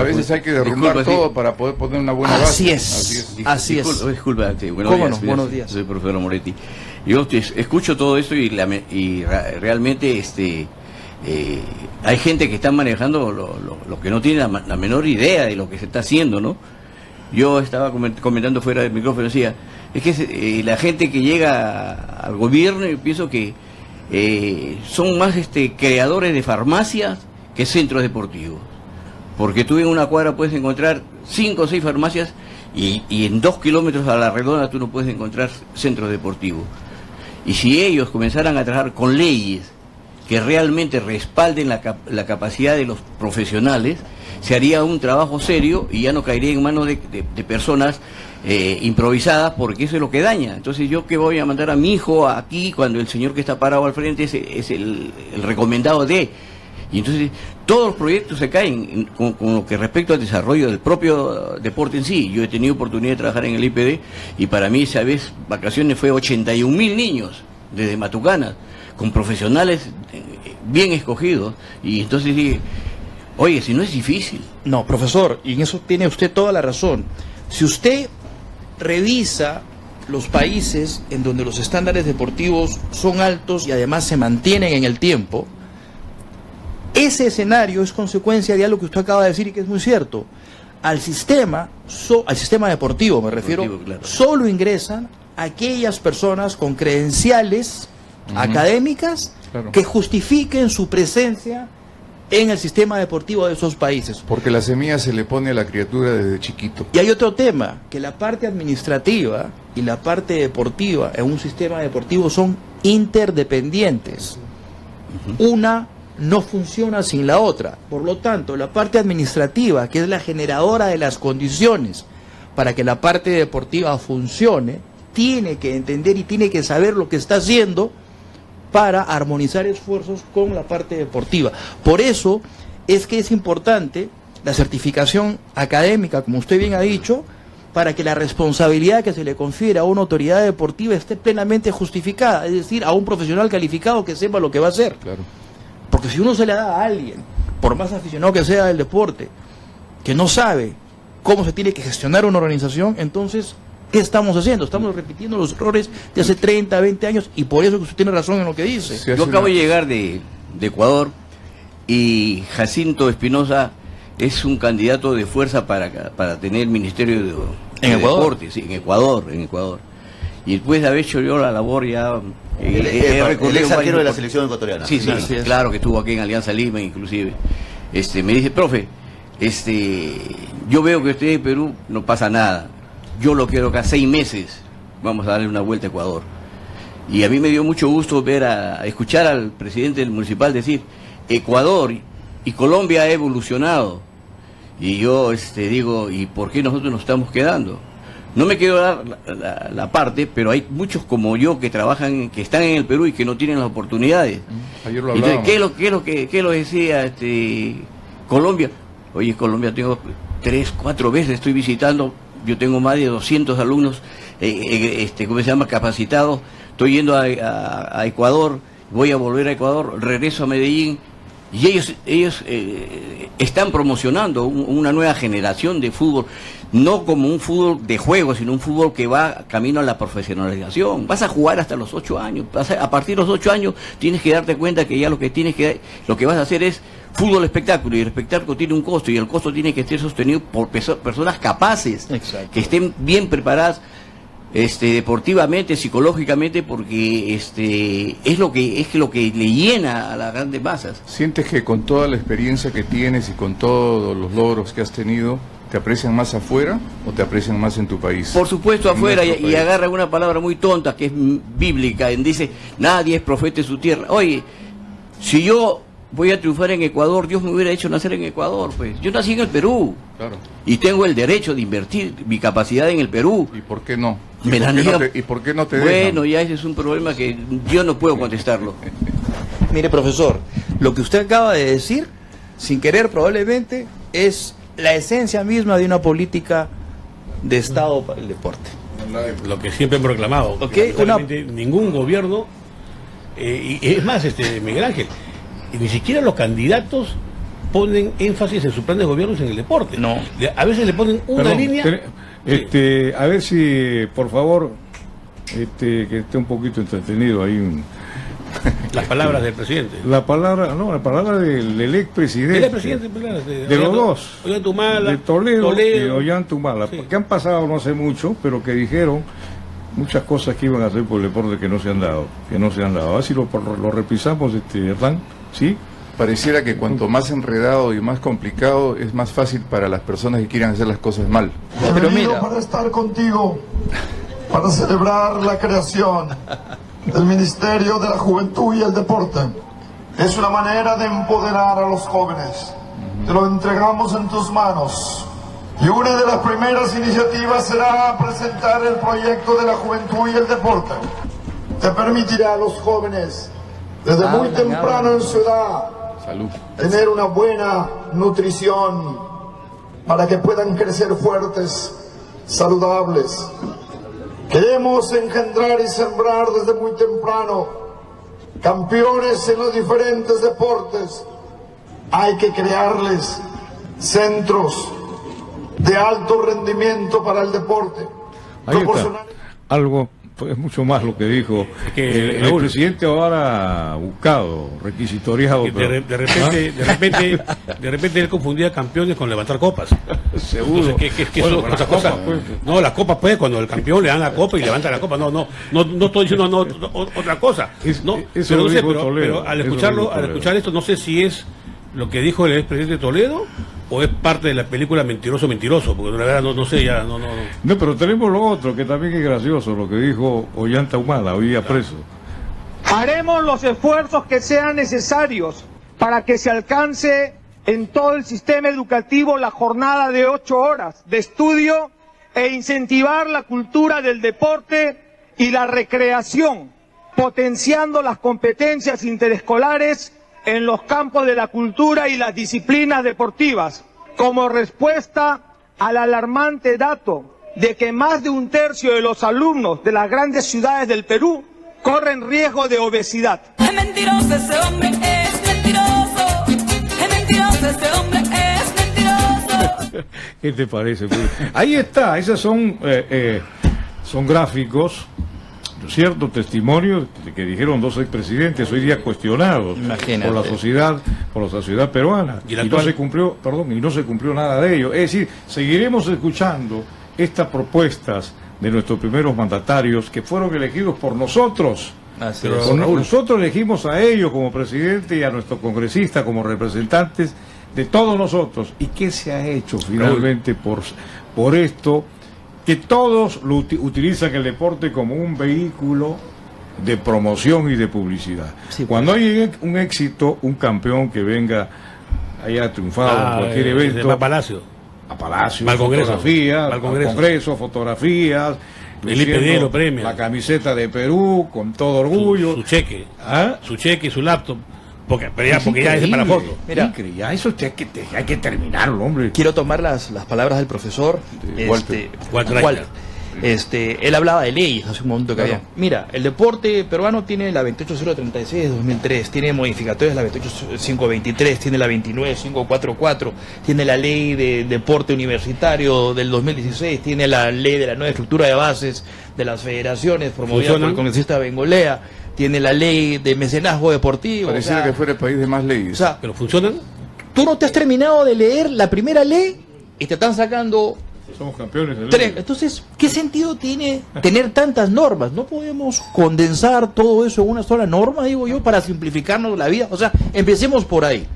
veces hay que derrumbar todo para poder poner una buena base. Así es. Disculpa, buenos días. Soy profesor Moretti. Yo escucho todo esto y realmente hay gente que está manejando lo que no tiene la menor idea de lo que se está haciendo, ¿no? Yo estaba comentando fuera del micrófono, decía, es que la gente que llega al gobierno, yo pienso que son más creadores de farmacias que centros deportivos. Porque tú en una cuadra puedes encontrar 5 o 6 farmacias y en 2 kilómetros a la redonda tú no puedes encontrar centros deportivos. Y si ellos comenzaran a trabajar con leyes que realmente respalden la capacidad de los profesionales, se haría un trabajo serio y ya no caería en manos de personas improvisadas, porque eso es lo que daña. Entonces, ¿yo qué voy a mandar a mi hijo aquí cuando el señor que está parado al frente es el recomendado de? Y entonces todos los proyectos se caen con lo que respecta al desarrollo del propio deporte en sí. Yo he tenido oportunidad de trabajar en el IPD y para mí esa vez vacaciones fue 81.000 niños desde Matucana, con profesionales bien escogidos. Y entonces dije, oye, si no es difícil. No, profesor, y en eso tiene usted toda la razón. Si usted revisa los países en donde los estándares deportivos son altos y además se mantienen en el tiempo, ese escenario es consecuencia de algo que usted acaba de decir y que es muy cierto. Al sistema deportivo, me refiero, claro, solo ingresan aquellas personas con credenciales académicas, claro, que justifiquen su presencia en el sistema deportivo de esos países. Porque la semilla se le pone a la criatura desde chiquito. Y hay otro tema, que la parte administrativa y la parte deportiva en un sistema deportivo son interdependientes. Una no funciona sin la otra. Por lo tanto, la parte administrativa, que es la generadora de las condiciones para que la parte deportiva funcione, tiene que entender y tiene que saber lo que está haciendo para armonizar esfuerzos con la parte deportiva. Por eso es que es importante la certificación académica, como usted bien ha dicho, para que la responsabilidad que se le confiere a una autoridad deportiva esté plenamente justificada, es decir, a un profesional calificado que sepa lo que va a hacer. Claro. Porque si uno se le da a alguien, por más aficionado que sea del deporte, que no sabe cómo se tiene que gestionar una organización, entonces, ¿qué estamos haciendo? Estamos repitiendo los errores de hace 30, 20 años, y por eso que usted tiene razón en lo que dice. Yo acabo de llegar de Ecuador y Jacinto Espinosa es un candidato de fuerza para tener el Ministerio de Deportes, sí, en Ecuador. Y después de haber hecho yo la labor ya... el ex arquero de la selección ecuatoriana. Sí, claro, que estuvo aquí en Alianza Lima inclusive. Me dice, profe, yo veo que usted en Perú no pasa nada. Yo lo quiero acá 6 meses. Vamos a darle una vuelta a Ecuador. Y a mí me dio mucho gusto escuchar al presidente del municipal decir, Ecuador y Colombia ha evolucionado. Y yo digo, ¿y por qué nosotros nos estamos quedando? No me quiero dar la parte, pero hay muchos como yo que trabajan, que están en el Perú y que no tienen las oportunidades. Ayer lo entonces, hablábamos. ¿qué lo decía Colombia? Oye, Colombia tengo 3, 4 veces, estoy visitando, yo tengo más de 200 alumnos, ¿cómo se llama?, capacitados. Estoy yendo a Ecuador, voy a volver a Ecuador, regreso a Medellín. Y ellos están promocionando una nueva generación de fútbol, no como un fútbol de juego, sino un fútbol que va camino a la profesionalización. Vas a jugar hasta los 8 años, a partir de los 8 años tienes que darte cuenta que ya lo que vas a hacer es fútbol espectáculo, y el espectáculo tiene un costo, y el costo tiene que ser sostenido por personas capaces, exacto, que estén bien preparadas deportivamente, psicológicamente, porque es lo que le llena a las grandes masas. ¿Sientes que con toda la experiencia que tienes y con todos los logros que has tenido, te aprecian más afuera o te aprecian más en tu país? Por supuesto afuera, y agarra una palabra muy tonta que es bíblica, dice, nadie es profeta en su tierra. Oye, si yo voy a triunfar en Ecuador, Dios me hubiera hecho nacer en Ecuador, pues. Yo nací en el Perú. Claro. Y tengo el derecho de invertir mi capacidad en el Perú. ¿Y por qué no? ¿Y por qué no te Bueno, dejan? ya ese es un problema que yo no puedo contestarlo. Mire, profesor, lo que usted acaba de decir, sin querer probablemente, es la esencia misma de una política de Estado para el deporte. Lo que siempre he proclamado. Okay, ningún gobierno, y es más, Miguel Ángel, ni siquiera los candidatos ponen énfasis en sus planes de gobierno en el deporte. No. A veces le ponen una línea. A ver si, por favor, que esté un poquito entretenido ahí Las palabras del presidente. La palabra del expresidente. El expresidente, de los dos. Ollantumala, de Toledo y Toledo. Ollantumala. Sí. Que han pasado no hace mucho, pero que dijeron muchas cosas que iban a hacer por el deporte que no se han dado. A ver si lo reprisamos, Hernán, ¿sí? Pareciera que cuanto más enredado y más complicado es más fácil para las personas que quieran hacer las cosas mal. He Pero venido mira, para estar contigo, para celebrar la creación del Ministerio de la Juventud y el Deporte. Es una manera de empoderar a los jóvenes. Te lo entregamos en tus manos. Y una de las primeras iniciativas será presentar el proyecto de la juventud y el deporte. Te permitirá a los jóvenes, desde muy temprano en su edad, Salud. tener una buena nutrición para que puedan crecer fuertes, saludables. Queremos engendrar y sembrar desde muy temprano campeones en los diferentes deportes. Hay que crearles centros de alto rendimiento para el deporte. Ahí está. Algo, pues mucho más lo que dijo el presidente ahora buscado, requisitoriado. De repente él confundía campeones con levantar copas. Seguro. Entonces, ¿qué son esas cosas? No, las copas pues cuando el campeón le dan la copa y levanta la copa. No estoy diciendo otra cosa. No, Eso pero, lo dijo pero Toledo. al Eso escucharlo, lo dijo al Toledo. escuchar esto, no sé si es lo que dijo el expresidente Toledo o es parte de la película Mentiroso, porque la verdad no sé ya. No, pero tenemos lo otro, que también es gracioso, lo que dijo Ollantumala, hoy día preso. Haremos los esfuerzos que sean necesarios para que se alcance en todo el sistema educativo la jornada de 8 horas de estudio e incentivar la cultura del deporte y la recreación, potenciando las competencias interescolares en los campos de la cultura y las disciplinas deportivas, como respuesta al alarmante dato de que más de 1/3 de los alumnos de las grandes ciudades del Perú corren riesgo de obesidad. Es mentiroso ese hombre, es mentiroso. Es mentiroso ese hombre, es mentiroso. ¿Qué te parece? Ahí está, esos son gráficos, ¿no es cierto? Testimonios que dijeron dos expresidentes hoy día cuestionados por la sociedad peruana. Y no se cumplió nada de ello. Es decir, seguiremos escuchando estas propuestas de nuestros primeros mandatarios que fueron elegidos por nosotros. Nosotros elegimos a ellos como presidente y a nuestros congresistas como representantes de todos nosotros. ¿Y qué se ha hecho finalmente por esto? Que todos utilizan el deporte como un vehículo de promoción y de publicidad. Sí, cuando hay un éxito, un campeón que venga haya triunfado en cualquier evento, va a Palacio, fotografías, el IPD lo premia, la camiseta de Perú con todo orgullo, su cheque y su laptop. Porque ya es para foto. Mira, ya eso hay que terminarlo, hombre. Quiero tomar las palabras del profesor Walter. Él hablaba de leyes hace un momento que había. Mira, el deporte peruano tiene la 28036 de 2003, tiene modificatorias la 28523, tiene la 29544, tiene la ley de deporte universitario del 2016, tiene la ley de la nueva estructura de bases de las federaciones promovida por el congresista Bengolea, tiene la ley de mecenazgo deportivo. Pareciera que fuera el país de más leyes. ¿Pero funcionan? Tú no te has terminado de leer la primera ley y te están sacando somos campeones del 3. Entonces, ¿qué sentido tiene tener tantas normas? ¿No podemos condensar todo eso en una sola norma, digo yo, para simplificarnos la vida? O sea, empecemos por ahí.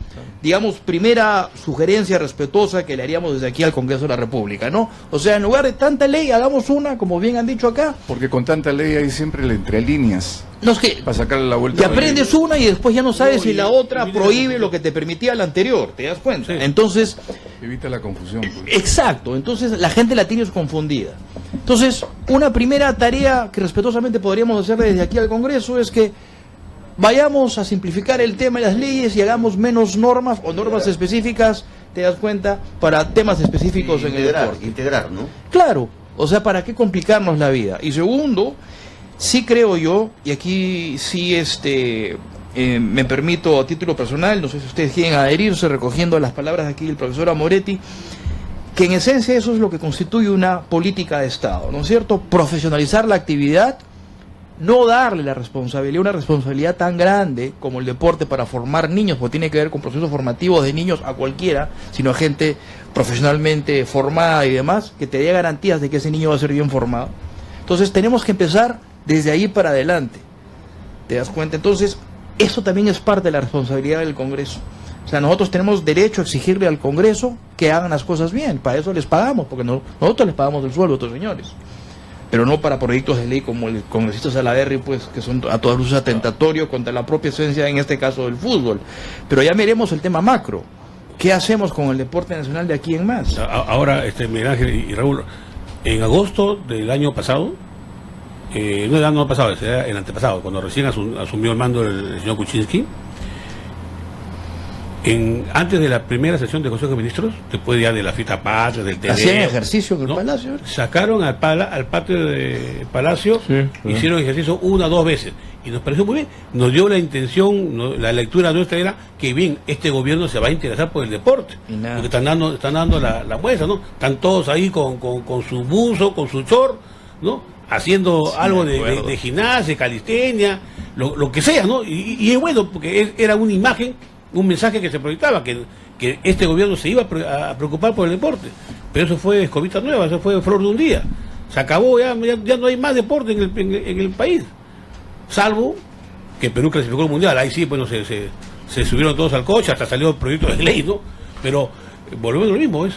Digamos, primera sugerencia respetuosa que le haríamos desde aquí al Congreso de la República, ¿no? O sea, en lugar de tanta ley, hagamos una, como bien han dicho acá. Porque con tanta ley hay siempre entre líneas. No, es que para sacarle la vuelta. Y aprendes una y después ya no sabes si la otra prohíbe lo que te permitía la anterior, ¿te das cuenta? Sí. Entonces... evita la confusión. Pues. Exacto, entonces la gente la tiene confundida. Entonces, una primera tarea que respetuosamente podríamos hacer desde aquí al Congreso es que vayamos a simplificar el tema de las leyes y hagamos menos normas o normas específicas, te das cuenta, para temas específicos en el deporte. Integrar, ¿no? Claro, o sea, ¿para qué complicarnos la vida? Y segundo, sí creo yo, y aquí sí me permito a título personal, no sé si ustedes quieren adherirse recogiendo las palabras aquí del profesor Amoretti, que en esencia eso es lo que constituye una política de Estado, ¿no es cierto? Profesionalizar la actividad no darle la responsabilidad, una responsabilidad tan grande como el deporte para formar niños, porque tiene que ver con procesos formativos de niños a cualquiera, sino a gente profesionalmente formada y demás, que te dé garantías de que ese niño va a ser bien formado. Entonces tenemos que empezar desde ahí para adelante. ¿Te das cuenta? Entonces, eso también es parte de la responsabilidad del Congreso. O sea, nosotros tenemos derecho a exigirle al Congreso que hagan las cosas bien. Para eso les pagamos, porque nosotros les pagamos el sueldo a otros señores. Pero no para proyectos de ley como el congresista Salaverry, pues, que son a todas luces atentatorios contra la propia esencia, en este caso, del fútbol. Pero ya veremos el tema macro. ¿Qué hacemos con el deporte nacional de aquí en más? Ahora, Miguel Ángel y Raúl, en agosto del año pasado, no el año pasado, el antepasado, cuando recién asumió el mando el señor Kuczynski, antes de la primera sesión del Consejo de Ministros, después ya de la fiesta patria, del TD, ¿hacían ejercicio en el Palacio? Sacaron al patio de Palacio, hicieron ejercicio 1 o 2 veces, y nos pareció muy bien. Nos dio la intención, la lectura nuestra era que bien, este gobierno se va a interesar por el deporte, porque están dando la muestra, ¿no? Están todos ahí con su buzo, con su short, ¿no? Haciendo algo de gimnasia, calistenia, lo que sea, ¿no? Y es bueno, porque era una imagen, un mensaje que se proyectaba, que este gobierno se iba a preocupar por el deporte. Pero eso fue escobita nueva, eso fue flor de un día. Se acabó, ya no hay más deporte en el país. Salvo que Perú clasificó al Mundial. Ahí sí, bueno, se subieron todos al coche, hasta salió el proyecto de ley, ¿no? Pero volvemos a lo mismo, ¿ves?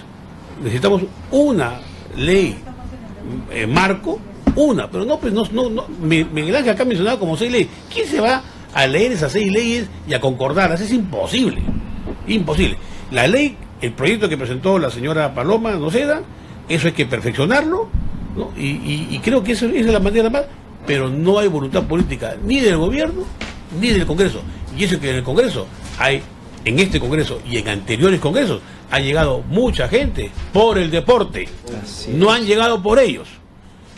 Necesitamos una ley marco, pero no, pues no, Miguel Ángel acá ha mencionado como 6 leyes. ¿Quién se va a leer esas 6 leyes y a concordarlas? Es imposible. La ley, el proyecto que presentó la señora Paloma Noceda, eso hay que perfeccionarlo, ¿no? Y creo que esa es la manera más, pero no hay voluntad política ni del gobierno ni del Congreso. Y eso que en el Congreso en este Congreso y en anteriores Congresos ha llegado mucha gente por el deporte, no han llegado por ellos.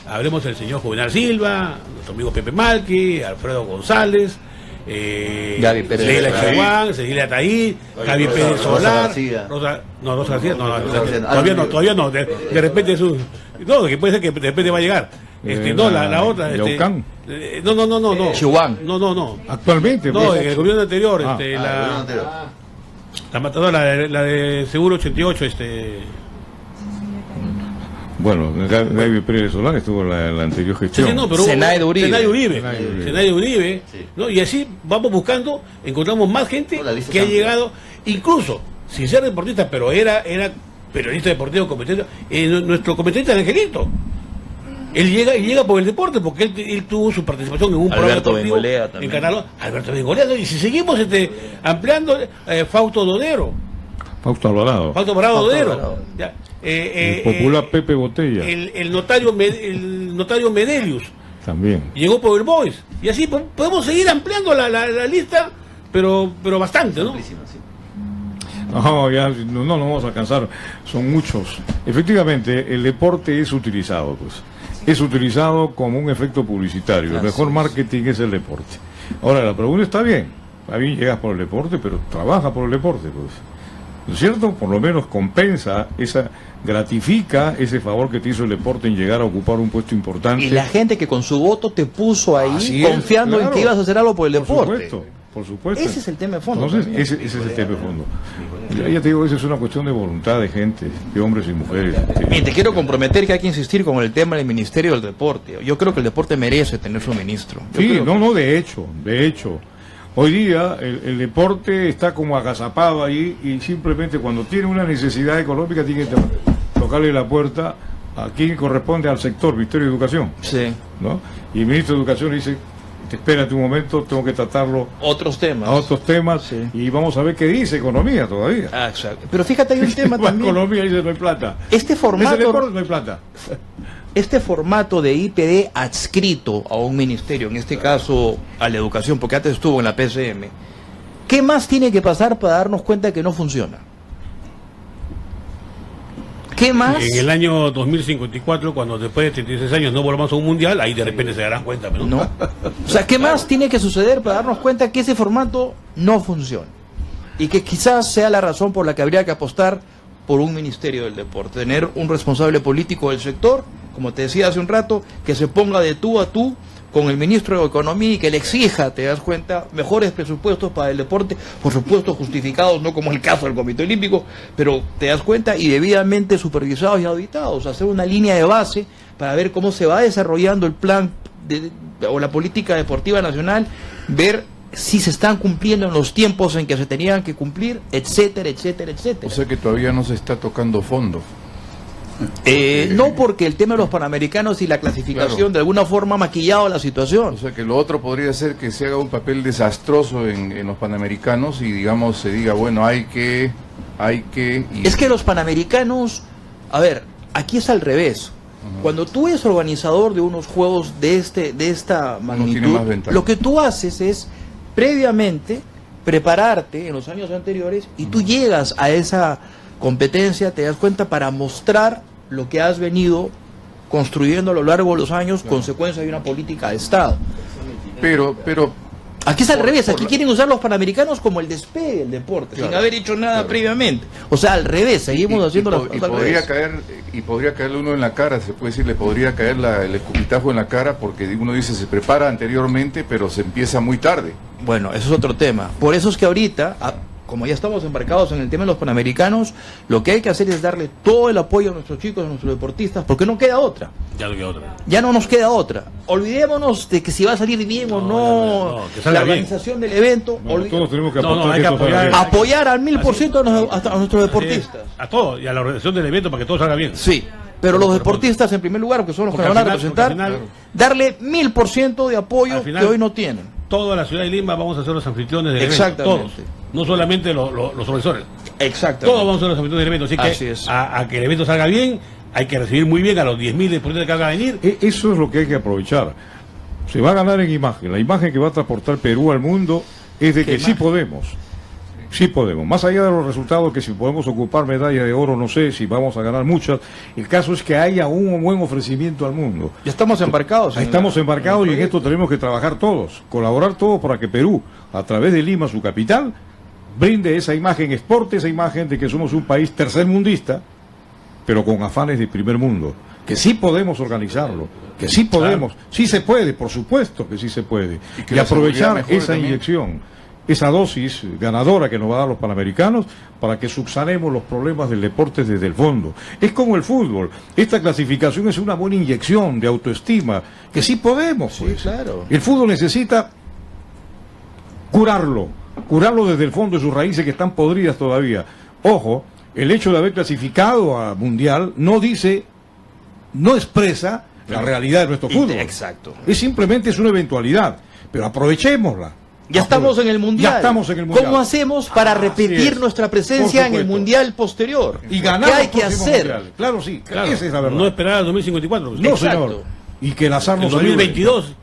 Hablemos del señor Juvenal Silva, nuestro amigo Pepe Malqui, Alfredo González, Gaby Pérez, Leila Chaguán, Cecilia Taí, Gaby Pérez Solar, Rosa García, todavía no, de repente es un, no, que puede ser que de repente va a llegar, la otra, no, Chihuahua, no, actualmente, no, en el gobierno anterior, la matadora, la de Seguro 88, Bueno, Gaby Pérez Solar estuvo en la anterior gestión. Sí, no, pero Zenaide Uribe, sí. ¿No? Y así vamos buscando, encontramos más gente que ha llegado, incluso sin ser deportista, pero era periodista deportivo competente, nuestro competente Angelito. Él llega por el deporte, porque él tuvo su participación en un programa deportivo en Canal. Alberto Bengolea, ¿no? Y si seguimos ampliando, Fausto Dodero. Fausto Alvarado Dodero. Ya. El popular Pepe Botella. El notario Medelius también llegó por el Boys, y así podemos seguir ampliando la lista, pero bastante, ¿no? Ya no nos vamos a alcanzar, son muchos. Efectivamente, el deporte es utilizado, es utilizado como un efecto publicitario. El mejor marketing es el deporte. Ahora, la pregunta está bien, llegas por el deporte, pero trabaja por el deporte, pues. ¿No es cierto? Por lo menos gratifica ese favor que te hizo el deporte en llegar a ocupar un puesto importante. Y la gente que con su voto te puso ahí, confiando en que ibas a hacer algo por el deporte. Por supuesto. Ese es el tema de fondo. Entonces, ese es el tema de fondo. Ya te digo, esa es una cuestión de voluntad de gente, de hombres y mujeres. Y te quiero comprometer que hay que insistir con el tema del Ministerio del Deporte. Yo creo que el deporte merece tener su ministro. De hecho. Hoy día el deporte está como agazapado ahí, y simplemente cuando tiene una necesidad económica tiene que tocarle la puerta a quien corresponde al sector, Ministerio de Educación. Sí. ¿No? Y el ministro de Educación dice, espérate un momento, tengo que tratarlo a otros temas, sí. Y vamos a ver qué dice Economía todavía. Exacto. Pero fíjate, hay un tema también. Economía dice no hay plata. Este formato, deporte no hay plata. Este formato de IPD adscrito a un ministerio, en este caso a la educación, porque antes estuvo en la PCM, ¿qué más tiene que pasar para darnos cuenta que no funciona? ¿Qué más? En el año 2054, cuando después de 36 años no volvamos a un mundial, ahí de repente se darán cuenta, ¿no? O sea, ¿qué más tiene que suceder para darnos cuenta que ese formato no funciona? Y que quizás sea la razón por la que habría que apostar por un ministerio del deporte, tener un responsable político del sector, como te decía hace un rato, que se ponga de tú a tú con el ministro de Economía y que le exija, te das cuenta, mejores presupuestos para el deporte, por supuesto justificados, no como el caso del Comité Olímpico, pero te das cuenta, y debidamente supervisados y auditados, hacer una línea de base para ver cómo se va desarrollando el plan o la política deportiva nacional, ver si se están cumpliendo en los tiempos en que se tenían que cumplir, etcétera, etcétera, etcétera. O sea que todavía no se está tocando fondo. No, porque el tema de los Panamericanos y la clasificación Claro. de alguna forma ha maquillado la situación. O sea que lo otro podría ser que se haga un papel desastroso en los Panamericanos y digamos se diga, bueno, hay que... y- Es que los Panamericanos, a ver, aquí es al revés. Cuando tú eres organizador de unos juegos de esta magnitud, tiene más ventaja. lo que tú haces es previamente prepararte en los años anteriores y tú llegas a esa competencia, te das cuenta, para mostrar lo que has venido construyendo a lo largo de los años, consecuencia de una política de Estado. Pero Aquí es al Por- revés, por aquí la- quieren usar los Panamericanos como el despegue del deporte, Claro, sin haber hecho nada claro. previamente. O sea, al revés, seguimos haciendo las cosas al podría revés. podría caerle uno en la cara, se puede decir, le podría caer el escupitajo en la cara porque uno dice se prepara anteriormente, pero se empieza muy tarde. Bueno, eso es otro tema. Por eso es que ahorita, como ya estamos embarcados en el tema de los Panamericanos, lo que hay que hacer es darle todo el apoyo a nuestros chicos, a nuestros deportistas, porque no queda otra. Ya no queda otra. Ya no nos queda otra. Olvidémonos de que si va a salir bien o no, que salga la bien. organización del evento. Bueno, todos tenemos que No, apostar hay que esto salga apoyar. bien. Apoyar al 1000% a nuestros deportistas. A todo, y a la organización del evento para que todo salga bien. Sí, pero los deportistas en primer lugar, que son los que Porque nos van a al final- representar, porque al final- darle 1000% de apoyo Al final- que hoy no tienen. Toda la ciudad de Lima vamos a ser los anfitriones del evento. Exactamente. Todos. No solamente los organizadores. Exacto. Todos vamos a ser los anfitriones del evento. Así que Así es. a que el evento salga bien, hay que recibir muy bien a los 10.000 deportistas que van a venir. Eso es lo que hay que aprovechar. Se va a ganar en imagen. La imagen que va a transportar Perú al mundo es de ¿Qué que sí imagen? podemos. Sí podemos. Más allá de los resultados, que si podemos ocupar medalla de oro, no sé, si vamos a ganar muchas. El caso es que haya un buen ofrecimiento al mundo. Ya estamos embarcados. Ahí estamos embarcados y en esto tenemos que trabajar todos, colaborar todos para que Perú, a través de Lima, su capital, brinde esa imagen, exporte esa imagen de que somos un país tercermundista, pero con afanes de primer mundo. Que sí podemos organizarlo, que sí podemos, sí se puede, por supuesto que sí se puede. que Y la aprovechar seguridad mejore esa también. inyección, esa dosis ganadora que nos va a dar los Panamericanos para que subsanemos los problemas del deporte desde el fondo. Es como el fútbol. Esta clasificación es una buena inyección de autoestima, que sí podemos. Sí, Pues. claro. El fútbol necesita curarlo desde el fondo de sus raíces que están podridas todavía. Ojo, el hecho de haber clasificado a Mundial no expresa la realidad de nuestro fútbol. Exacto. Es simplemente una eventualidad, pero aprovechémosla. Ya estamos en el Mundial. Ya estamos en el Mundial. ¿Cómo hacemos para Así repetir es. nuestra Por presencia en el supuesto. Mundial posterior? Y ganar ¿Qué hay los que próximos hacer? mundiales. Claro, sí, Claro, esa es la verdad. no esperar al 2054. No, Exacto. señor. Y que el azar En nos ayude. 2022.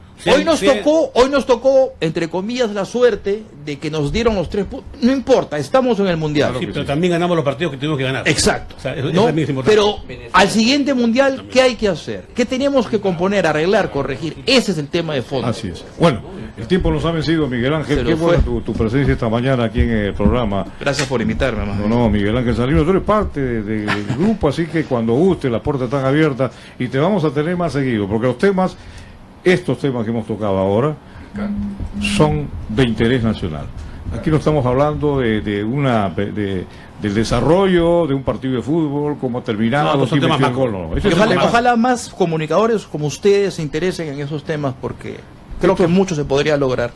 Hoy nos tocó, entre comillas, la suerte de que nos dieron los 3 puntos. No importa, estamos en el Mundial. Sí, pero también ganamos los partidos que tuvimos que ganar. Exacto. O sea, eso ¿No? también es importante. Pero al siguiente Mundial, ¿qué hay que hacer? ¿Qué tenemos que componer, arreglar, corregir? Ese es el tema de fondo. Así es. Bueno, el tiempo nos ha vencido, Miguel Ángel. Se Qué nos buena fue. tu presencia esta mañana aquí en el programa. Gracias por invitarme, hermano. No, Miguel Ángel Salinas, tú eres parte del grupo, así que cuando guste, las puertas están abiertas y te vamos a tener más seguido, porque estos temas que hemos tocado ahora son de interés nacional. Aquí no estamos hablando del desarrollo de un partido de fútbol, cómo ha terminado, No, son quién temas metió el macro. gol, no. Y Ese es un tema- ojalá más comunicadores como ustedes se interesen en esos temas porque creo que mucho se podría lograr.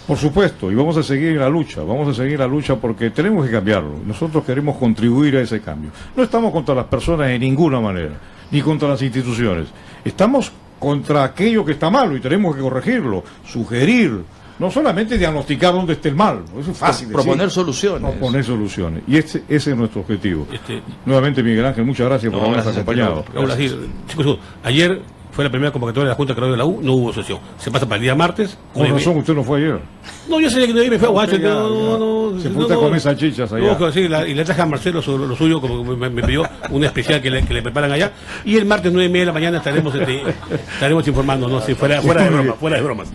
Por supuesto, y vamos a seguir en la lucha porque tenemos que cambiarlo. Nosotros queremos contribuir a ese cambio. No estamos contra las personas de ninguna manera, ni contra las instituciones. Estamos contra aquello que está malo y tenemos que corregirlo, sugerir, no solamente diagnosticar dónde está el mal, eso es fácil. Proponer decir. soluciones. Proponer soluciones. Y ese es nuestro objetivo. Este- Nuevamente, Miguel Ángel, muchas gracias por No, habernos gracias a ti, acompañado. Raúl. Raúl, así, chicos, ayer fue la primera convocatoria de la Junta de Carrera de la U, no hubo sesión. Se pasa para el día martes. Con razón, usted no fue ayer. No, yo sabía que no me fue a Guacho. Usted ya- se fue usted a comer salchichas allá. No, sí, y le traje a Marcelo lo suyo, como me pidió, un especial que le preparan allá. Y el martes 9:30 de la mañana estaremos informando, no sé, fuera de bromas.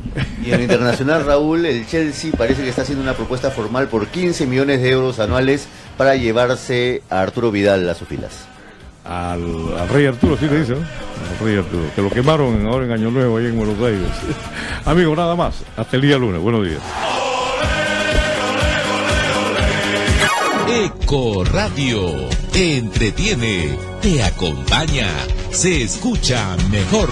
Y en lo internacional, Raúl, el Chelsea parece que está haciendo una propuesta formal por 15 millones de euros anuales para llevarse a Arturo Vidal a sus filas. al Rey Arturo, así le dicen, ¿no? Al Rey Arturo, que lo quemaron ahora en Año Nuevo ahí en Buenos Aires. Amigos, nada más, hasta el día lunes, buenos días. Eco Radio te entretiene, te acompaña, se escucha mejor.